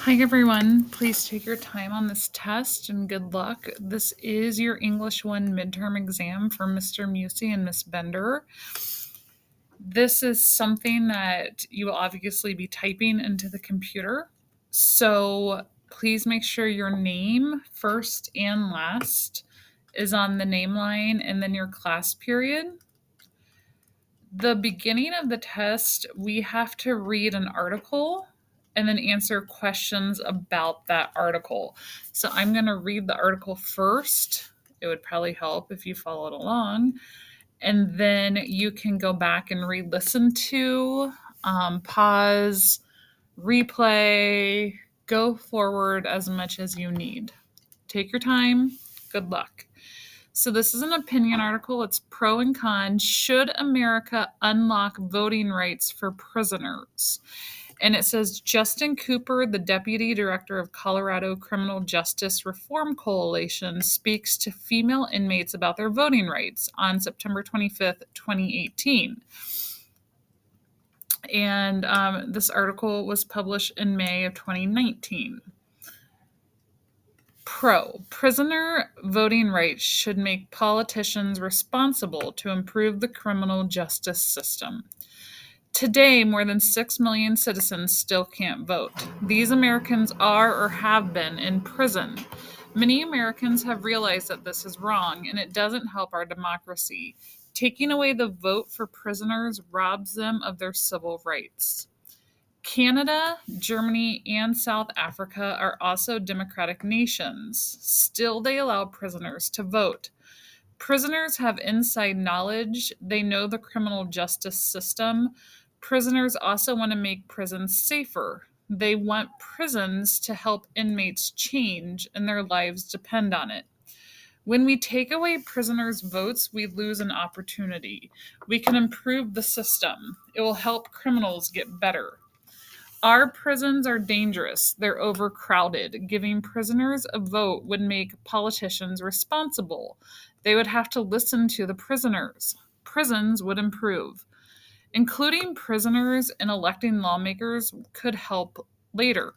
Hi, everyone. Please take your time on this test and good luck. This is your English 1 midterm exam for Mr. Mussi and Miss Bendure. This is something that you will obviously be typing into the computer. So please make sure your name, first and last, is on the name line and then your class period. The beginning of the test, we have to read an article and then answer questions about that article. So I'm going to read the article first. It would probably help if you followed along. And then you can go back and re listen to, pause, replay, go forward as much as you need. Take your time. Good luck. So, this is an opinion article. It's pro and con. Should America unlock voting rights for prisoners? And it says Justin Cooper, the deputy director of Colorado Criminal Justice Reform Coalition, speaks to female inmates about their voting rights on September 25th, 2018. And this article was published in May of 2019. Prisoner voting rights should make politicians responsible to improve the criminal justice system. Today, more than 6 million citizens still can't vote. These Americans are or have been in prison. Many Americans have realized that this is wrong and it doesn't help our democracy. Taking away the vote for prisoners robs them of their civil rights. Canada, Germany, and South Africa are also democratic nations. Still, they allow prisoners to vote. Prisoners have inside knowledge. They know the criminal justice system. Prisoners also want to make prisons safer. They want prisons to help inmates change, and their lives depend on it. When we take away prisoners' votes, we lose an opportunity. We can improve the system. It will help criminals get better. Our prisons are dangerous. They're overcrowded. Giving prisoners a vote would make politicians responsible. They would have to listen to the prisoners. Prisons would improve. Including prisoners in electing lawmakers could help later.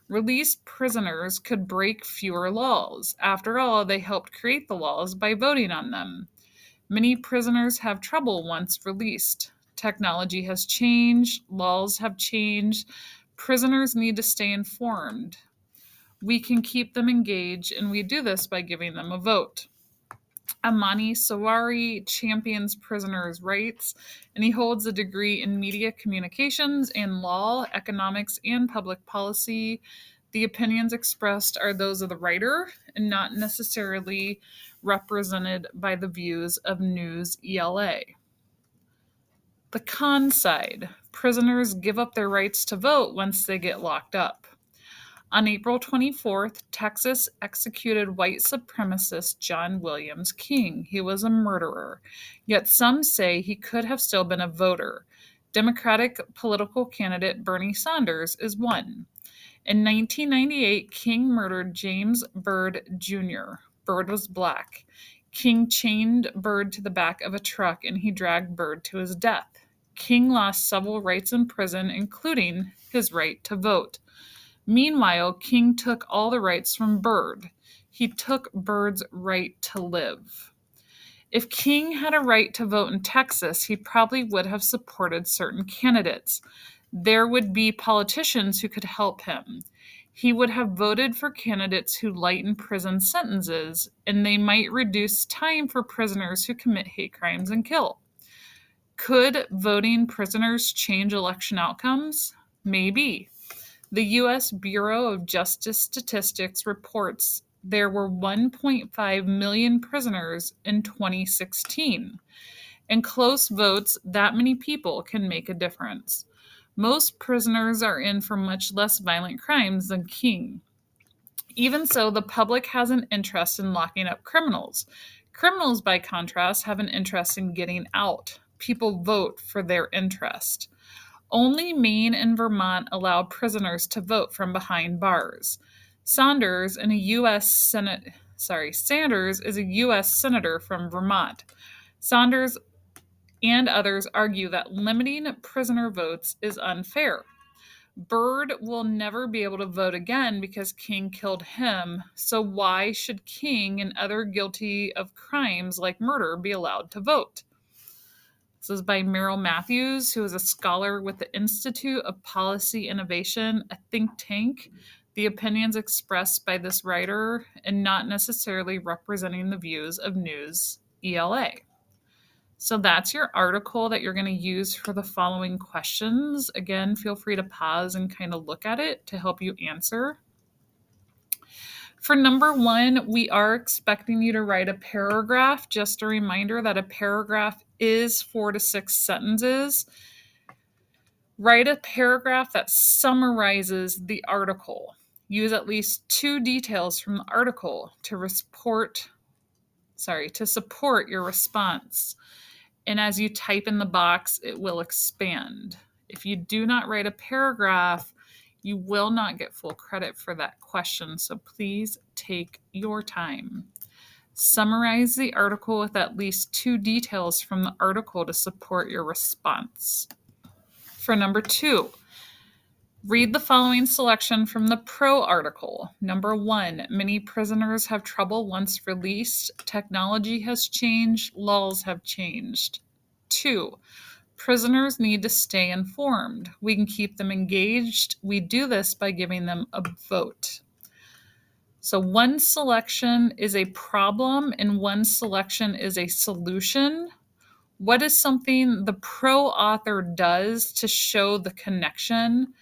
Released prisoners could break fewer laws. After all, they helped create the laws by voting on them. Many prisoners have trouble once released. Technology has changed, laws have changed. Prisoners need to stay informed. We can keep them engaged, and we do this by giving them a vote. Amani Sawari champions prisoners' rights, and he holds a degree in media communications and law, economics, and public policy. The opinions expressed are those of the writer and not necessarily represented by the views of News ELA. The con side: prisoners give up their rights to vote once they get locked up. On April 24th, Texas executed white supremacist John Williams King. He was a murderer, yet some say he could have still been a voter. Democratic political candidate Bernie Sanders is one. In 1998, King murdered James Byrd Jr. Byrd was black. King chained Byrd to the back of a truck and he dragged Byrd to his death. King lost several rights in prison, including his right to vote. Meanwhile, King took all the rights from Byrd. He took Byrd's right to live. If King had a right to vote in Texas, he probably would have supported certain candidates. There would be politicians who could help him. He would have voted for candidates who lighten prison sentences, and they might reduce time for prisoners who commit hate crimes and kill. Could voting prisoners change election outcomes? Maybe. The U.S. Bureau of Justice Statistics reports there were 1.5 million prisoners in 2016. In close votes, that many people can make a difference. Most prisoners are in for much less violent crimes than King. Even so, the public has an interest in locking up criminals. Criminals, by contrast, have an interest in getting out. People vote for their interest. Only Maine and Vermont allow prisoners to vote from behind bars. Sanders is a U.S. senator from Vermont. Sanders and others argue that limiting prisoner votes is unfair. Bird will never be able to vote again because King killed him. So why should King and other guilty of crimes like murder be allowed to vote? This is by Meryl Matthews, who is a scholar with the Institute of Policy Innovation, a think tank. The opinions expressed by this writer and not necessarily representing the views of News ELA. So that's your article that you're going to use for the following questions. Again, feel free to pause and kind of look at it to help you answer. For number 1, we are expecting you to write a paragraph. Just a reminder that a paragraph is 4 to 6 sentences. Write a paragraph that summarizes the article. Use at least 2 details from the article to support your response. And as you type in the box, it will expand. If you do not write a paragraph, you will not get full credit for that question, so please take your time. Summarize the article with at least 2 details from the article to support your response. For number 2, read the following selection from the pro article. Number 1, many prisoners have trouble once released. Technology has changed. Laws have changed. 2, prisoners need to stay informed. We can keep them engaged. We do this by giving them a vote. So one selection is a problem and one selection is a solution. What is something the pro author does to show the connection?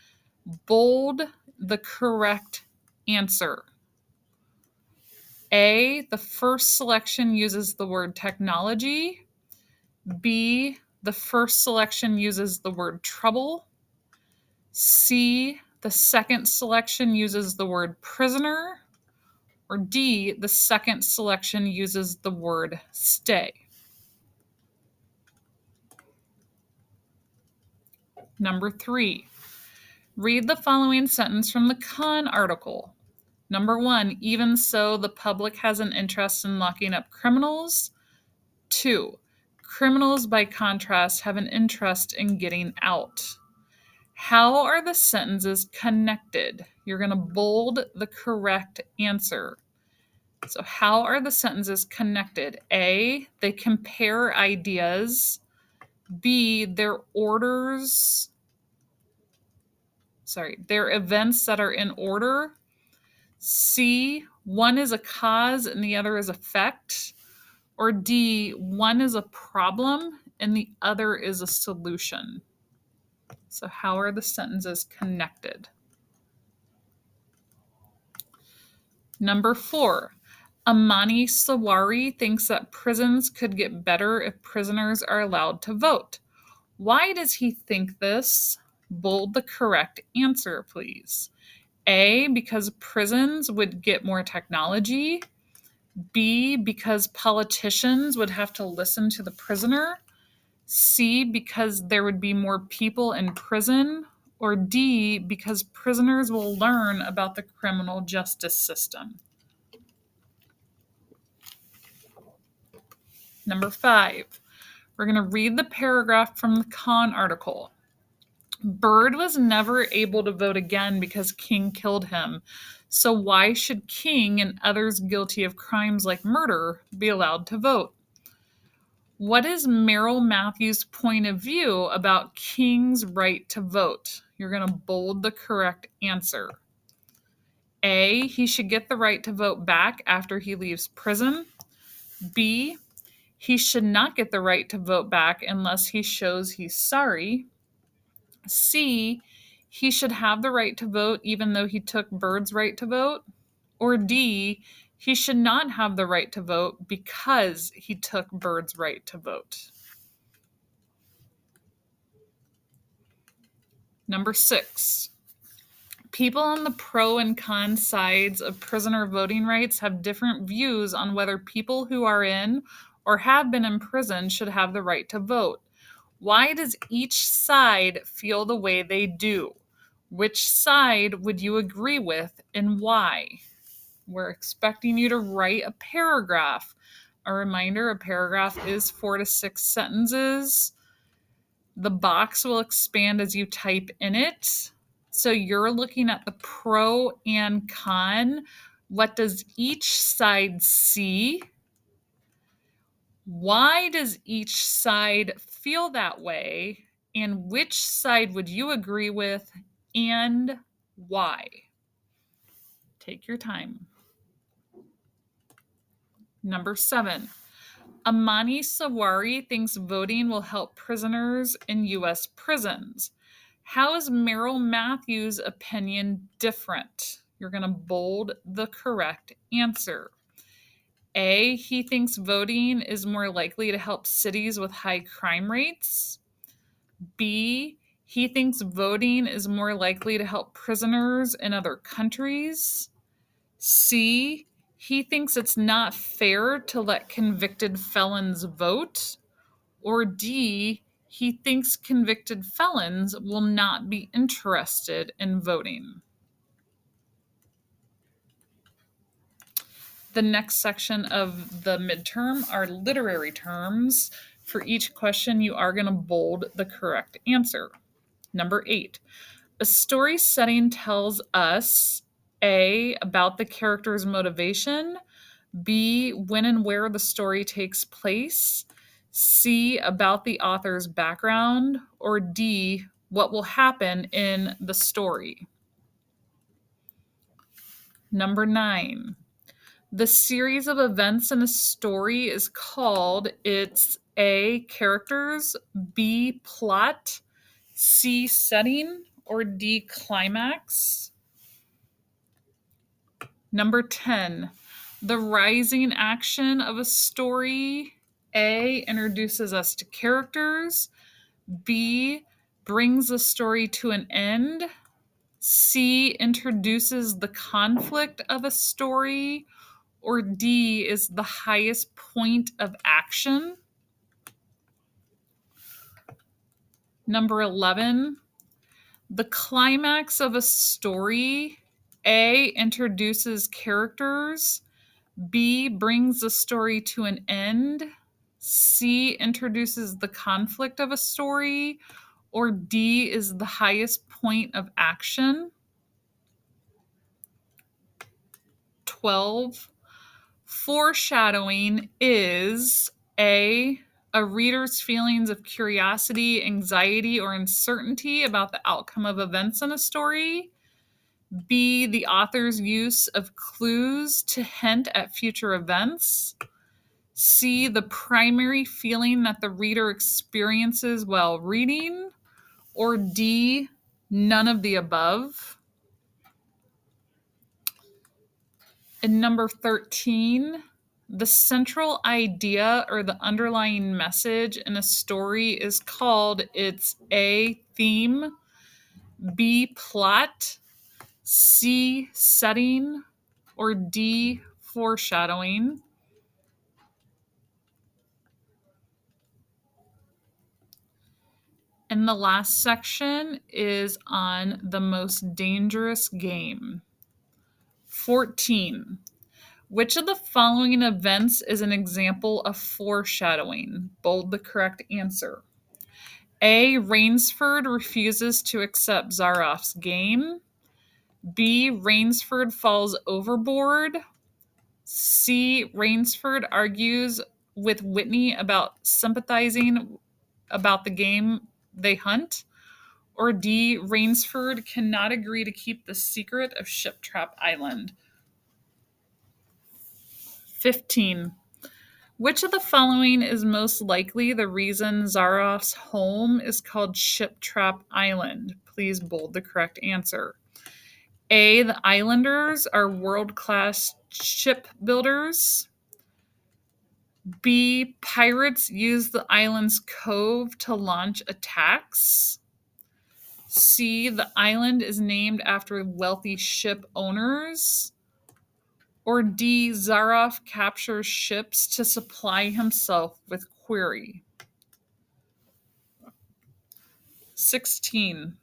Bold the correct answer. A, the first selection uses the word technology. B, the first selection uses the word trouble. C, the second selection uses the word prisoner. Or D, the second selection uses the word stay. Number 3, read the following sentence from the con article. Number 1, even so, the public has an interest in locking up criminals. 2, criminals, by contrast, have an interest in getting out. How are the sentences connected? You're going to bold the correct answer. So, how are the sentences connected? A, they compare ideas. B, they're events that are in order. C, one is a cause and the other is effect. Or D, one is a problem and the other is a solution. So how are the sentences connected? Number 4, Amani Sawari thinks that prisons could get better if prisoners are allowed to vote. Why does he think this? Bold the correct answer, please. A, because prisons would get more technology. B, because politicians would have to listen to the prisoner. C, because there would be more people in prison. Or D, because prisoners will learn about the criminal justice system. Number 5, we're going to read the paragraph from the con article. Bird was never able to vote again because King killed him. So why should King and others guilty of crimes like murder be allowed to vote? What is Meryl Matthews' point of view about King's right to vote? You're going to bold the correct answer. A, he should get the right to vote back after he leaves prison. B, he should not get the right to vote back unless he shows he's sorry. C, he should have the right to vote even though he took Bird's right to vote. Or D, he should not have the right to vote because he took Bird's right to vote. Number 6, people on the pro and con sides of prisoner voting rights have different views on whether people who are in or have been in prison should have the right to vote. Why does each side feel the way they do? Which side would you agree with and why? We're expecting you to write a paragraph. A reminder, a paragraph is 4 to 6 sentences. The box will expand as you type in it. So you're looking at the pro and con. What does each side see? Why does each side feel that way? And which side would you agree with and why? Take your time. Number 7. Amani Sawari thinks voting will help prisoners in U.S. prisons. How is Merrill Matthews' opinion different? You're going to bold the correct answer. A, he thinks voting is more likely to help cities with high crime rates. B, he thinks voting is more likely to help prisoners in other countries. C, he thinks it's not fair to let convicted felons vote. Or D, he thinks convicted felons will not be interested in voting. The next section of the midterm are literary terms. For each question, you are going to bold the correct answer. Number 8. A story setting tells us A, about the character's motivation, B, when and where the story takes place, C, about the author's background, or D, what will happen in the story. Number 9. The series of events in a story is called it's A, characters, B, plot, C, setting, or D, climax. Number 10. The rising action of a story. A, introduces us to characters. B, brings the story to an end. C, introduces the conflict of a story. Or D, is the highest point of action. Number 11. The climax of a story. A, introduces characters. B, brings the story to an end. C, introduces the conflict of a story. Or D, is the highest point of action. 12. Foreshadowing is A, a reader's feelings of curiosity, anxiety, or uncertainty about the outcome of events in a story. B, the author's use of clues to hint at future events. C, the primary feeling that the reader experiences while reading. Or D, none of the above. And number 13, the central idea or the underlying message in a story is called it's A, theme, B, plot, C, setting, or D, foreshadowing. And the last section is on the most dangerous game. 14. Which of the following events is an example of foreshadowing? Bold the correct answer. A, Rainsford refuses to accept Zaroff's game. B, Rainsford falls overboard. C, Rainsford argues with Whitney about sympathizing about the game they hunt. Or D, Rainsford cannot agree to keep the secret of Ship Trap Island. 15. Which of the following is most likely the reason Zaroff's home is called Ship Trap Island? Please bold the correct answer. A, the islanders are world-class shipbuilders. B, pirates use the island's cove to launch attacks. C, the island is named after wealthy ship owners. Or D, Zaroff captures ships to supply himself with quarry. 16.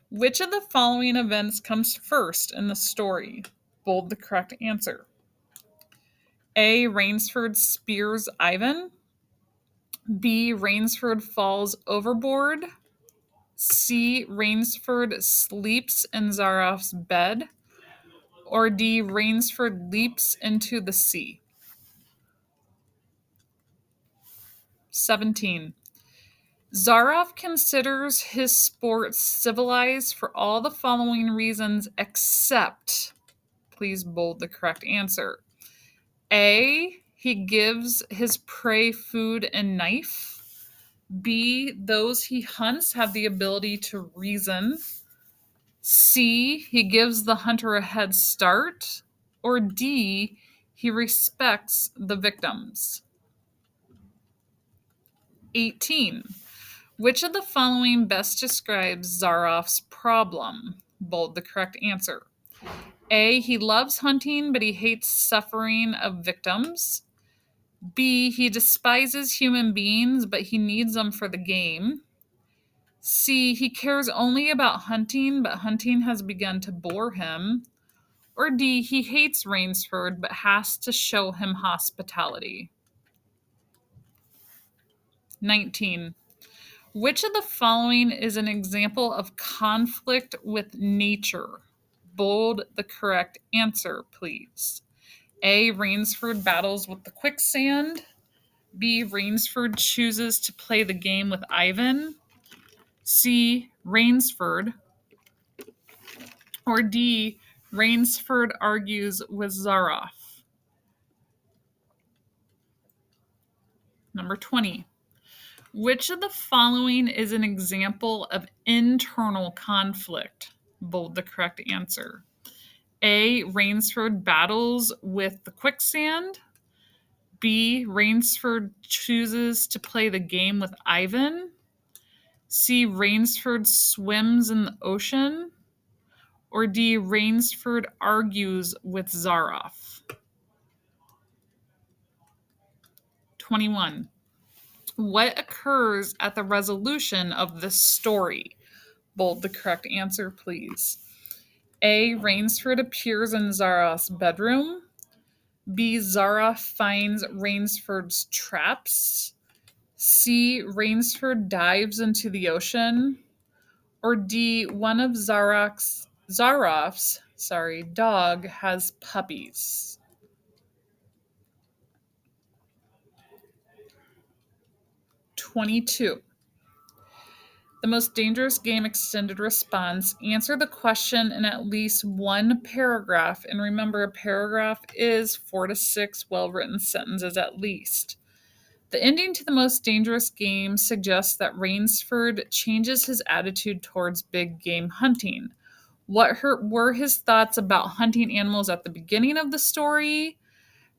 Which of the following events comes first in the story? Bold the correct answer. A, Rainsford spears Ivan. B, Rainsford falls overboard. C. Rainsford sleeps in Zaroff's bed. Or D. Rainsford leaps into the sea. 17. Zaroff considers his sport civilized for all the following reasons except, please bold the correct answer. A. He gives his prey food and knife. B. Those he hunts have the ability to reason. C. He gives the hunter a head start. Or D. He respects the victims. 18. Which of the following best describes Zaroff's problem? Bold the correct answer. A. He loves hunting, but he hates suffering of victims. B. He despises human beings, but he needs them for the game. C. He cares only about hunting, but hunting has begun to bore him. Or D. He hates Rainsford, but has to show him hospitality. 19. Which of the following is an example of conflict with nature? Bold the correct answer, please. A. Rainsford battles with the quicksand. B. Rainsford chooses to play the game with Ivan. C. Rainsford. Or D. Rainsford argues with Zaroff. Number 20. Which of the following is an example of internal conflict? Bold the correct answer. A. Rainsford battles with the quicksand. B. Rainsford chooses to play the game with Ivan. C. Rainsford swims in the ocean. Or D. Rainsford argues with Zaroff. 21. What occurs at the resolution of this story? Bold the correct answer, please. A. Rainsford appears in Zaroff's bedroom. B. Zaroff finds Rainsford's traps. C. Rainsford dives into the ocean. Or D. One of Zaroff's dog has puppies. 22. The most dangerous game extended response. Answer the question in at least one paragraph. And remember, a paragraph is 4 to 6 well-written sentences at least. The ending to the most dangerous game suggests that Rainsford changes his attitude towards big game hunting. What were his thoughts about hunting animals at the beginning of the story?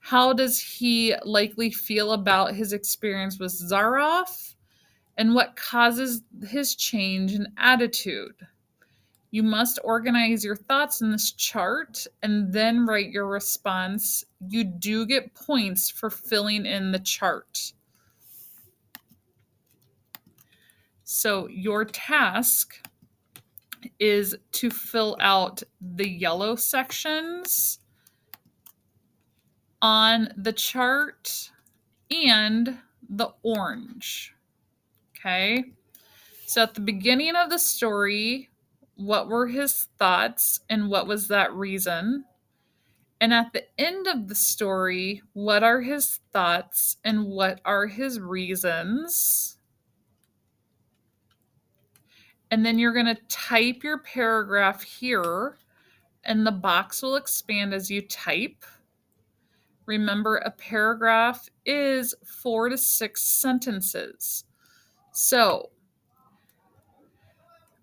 How does he likely feel about his experience with Zaroff? And what causes his change in attitude? You must organize your thoughts in this chart and then write your response. You do get points for filling in the chart. So your task is to fill out the yellow sections on the chart and the orange. Okay? So at the beginning of the story, what were his thoughts and what was that reason? And at the end of the story, what are his thoughts and what are his reasons? And then you're going to type your paragraph here, and the box will expand as you type. Remember, a paragraph is 4 to 6 sentences. So,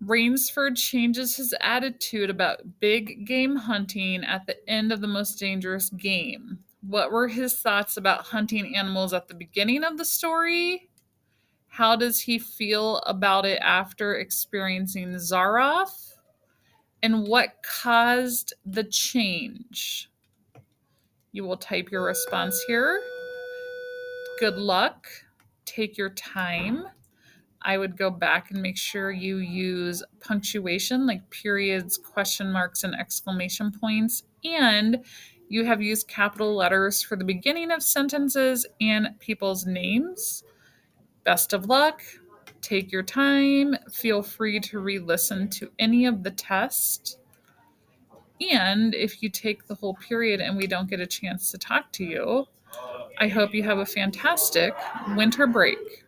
Rainsford changes his attitude about big game hunting at the end of the most dangerous game. What were his thoughts about hunting animals at the beginning of the story? How does he feel about it after experiencing Zaroff? And what caused the change? You will type your response here. Good luck. Take your time. I would go back and make sure you use punctuation like periods, question marks, and exclamation points. And you have used capital letters for the beginning of sentences and people's names. Best of luck. Take your time. Feel free to re listen to any of the tests. And if you take the whole period and we don't get a chance to talk to you, I hope you have a fantastic winter break.